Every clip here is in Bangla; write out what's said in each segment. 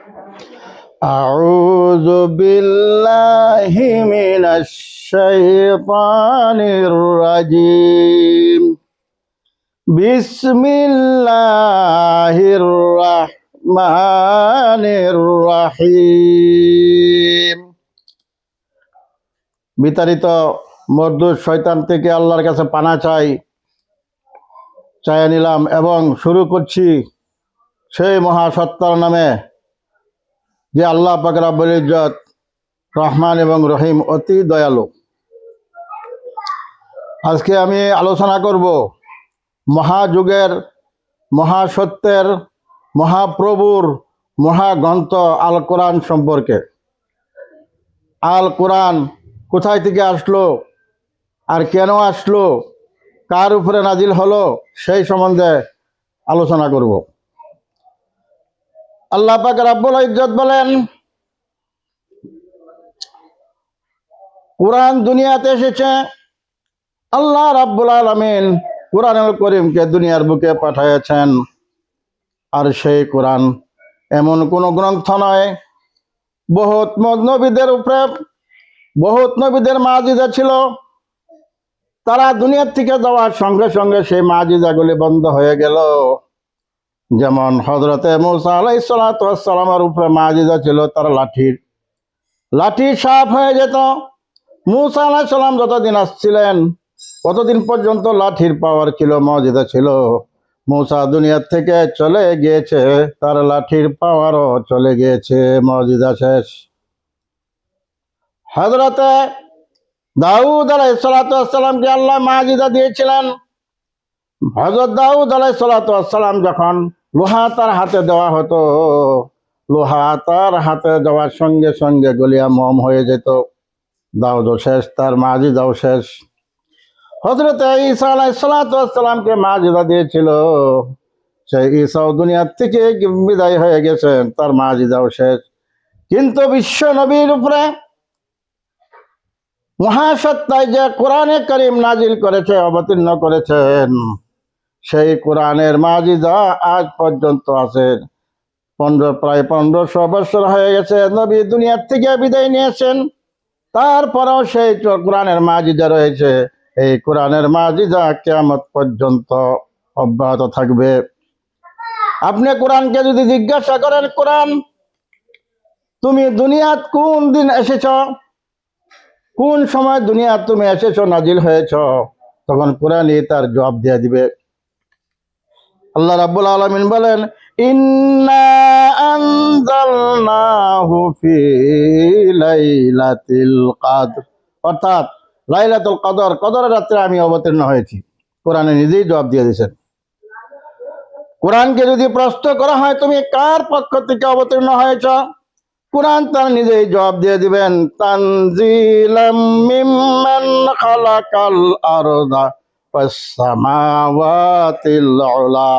أعوذ بالله من الشيطان الرجيم بسم الله الرحمن الرحيم বিতাড়িত মরদুদ শয়তান থেকে আল্লাহর কাছে পানা চাই নিলাম এবং শুরু করছি সেই মহাসত্তার নামে যে আল্লাহ পাক রব্বুল ইজ্জত রহমান এবং রহিম অতি দয়ালু। আজকে আমি আলোচনা করব মহাযুগের মহাসত্যের মহাপ্রভুর মহাগ্রন্থ আল কোরআন সম্পর্কে। আল কোরআন কোথায় থেকে আসলো আর কেন আসলো, কার উপরে নাজিল হলো, সেই সম্বন্ধে আলোচনা করব। আল্লাহ পাক রব্বুল ইজ্জত বলেন, কোরআন দুনিয়াতে এসেছে, আল্লাহ রাব্বুল আলামিন কোরআনুল করিমকে দুনিয়ার বুকে পাঠিয়েছেন। আর সেই কোরআন এমন কোনো গ্রন্থ নয়, বহুত নবীদের উপরে বহুত নবীদের মাজিজা ছিল। তারা দুনিয়ার থেকে যাওয়ার সঙ্গে সঙ্গে সেই মাজিজাগুলি বন্ধ হয়ে গেল। যেমন হযরতে মূসা আলাইহিস সালাতু ওয়াস সালামের উপরে মাজিজা ছিল তার লাঠি সাফ হয়ে যেত। মূসা আলাইহিস সালাম যতদিন আসছিলেন ততদিন পর্যন্ত লাঠির পাওয়ার ছিল, মুজিজা ছিল। মূসা দুনিয়ার থেকে চলে গিয়েছে, তার লাঠির পাওয়ারও চলে গিয়েছে, মুজিজা শেষ। হযরতে দাউদ আলাইহিস সালাতু ওয়াস সালামকে আল্লাহ মুজিজা দিয়েছিলেন। হযরত দাউদ আলাইহিস সালাতু ওয়াস সালাম যখন লোহা তার হাতে দেওয়া হতো, লোহা তার হাতে দেওয়ার সঙ্গে সঙ্গে গলিয়া মোম হয়ে যেত। দাউদও শেষ, তার মুজিজাও শেষ। হযরতে ঈসা আলাইহিস সালাতু ওয়াস সালামকে মুজিজা দিয়েছিল, সেই ঈসাও দুনিয়ার থেকে বিদায় হয়ে গেছেন, তার মুজিজাও শেষ। কিন্তু বিশ্ব নবীর উপরে মহাসত্তায় যে কোরআনে কারীম নাজিল করেছে, অবতীর্ণ করেছেন, সেই কোরআনের মুজিজা আজ পর্যন্ত আছে। প্রায় 1500 বছর হয়ে গেছে নবী দুনিয়ার থেকে বিদায় নিয়েছেন, তারপরেও সেই কোরআনের মুজিজা রয়েছে। এই কোরআনের মুজিজা কিয়ামত পর্যন্ত অব্যাহত থাকবে। আপনি কোরআনকে যদি জিজ্ঞাসা করেন, কোরআন তুমি দুনিয়াত কোন দিন এসেছ, কোন সময় দুনিয়া তুমি এসেছো, নাজিল হয়েছ, তখন কোরআনই তার জবাব দিয়ে দিবে। আল্লাহ রাব্বুল আলামিন বলেন, ইন্না আনজালনাহু ফি লাইলাতিল কদর, অর্থাৎ লাইলাতুল কদর, কদরের রাতে আমি অবতীর্ণ হয়েছি। কোরআনে নিজেই জবাব দিয়ে দিয়েছেন। কোরআনকে যদি প্রশ্ন করা হয় তুমি কার পক্ষ থেকে অবতীর্ণ হয়েছ, কোরআন তার নিজেই জবাব দিয়ে দিবেন, তানজিলাম মিম্মান খালাকাল আরদা ওয়াস সামাওয়াতিল উলা,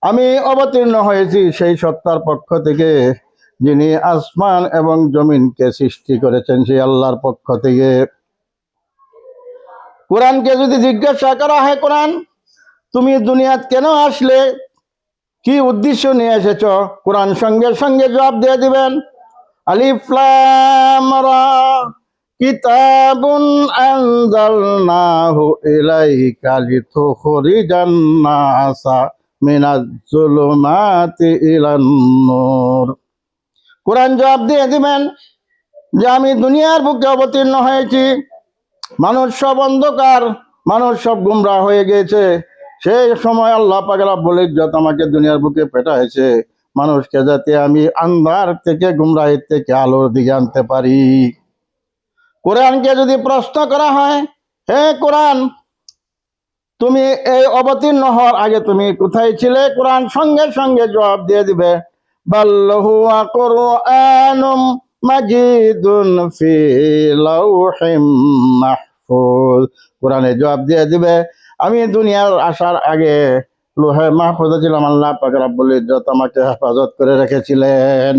আমি অবতীর্ণ হয়েছি সেই সত্তার পক্ষ থেকে যিনি আসমান এবং জমিনকে সৃষ্টি করেছেন, সেই আল্লাহর পক্ষ থেকে। কোরআনকে যদি জিজ্ঞাসা করা হয়, কোরআন তুমি দুনিয়াত কেন আসলে, কি উদ্দেশ্য নিয়ে এসেছ, কোরআন সঙ্গে সঙ্গে জবাব দিয়ে দিবেন, আলিফ লাম রা কিতাবুন আনজালনাহু ইলাইকা লিতুখরিজান নাসা মিনাজ যুলুমাতি ইলান নূর। কোরআন জবাব দিয়ে দিবেন যে আমি দুনিয়ার বুকে অবতীর্ণ হয়েছি, মানুষ সব অন্ধকার, মানুষ সব গুমরাহ হয়ে গিয়েছে। সেই সময় আল্লাহ পাক রব্বুল ইজ্জত আমাকে দুনিয়ার বুকে পাঠিয়েছে মানুষকে যাতে আমি আন্ধার থেকে, গুমরাহির থেকে আলোর দিকে আনতে পারি। কোরআনকে যদি প্রশ্ন করা হয়, হে কোরআন তুমি এই অবতীর্ণ হওয়ার আগে তুমি কোথায় ছিলে, কোরআন সঙ্গে সঙ্গে জবাব দিয়ে দিবে, বাল হুয়া কুরআনুম মাজিদুন ফি লাউহিম মাহফুজ। কোরআনে জবাব দিয়ে দিবে আমি দুনিয়ার আসার আগে লোহে মাহফুজে ছিলাম, আল্লাহ পাক রব্বুল ইজ্জত আমাকে হেফাজত করে রেখেছিলেন।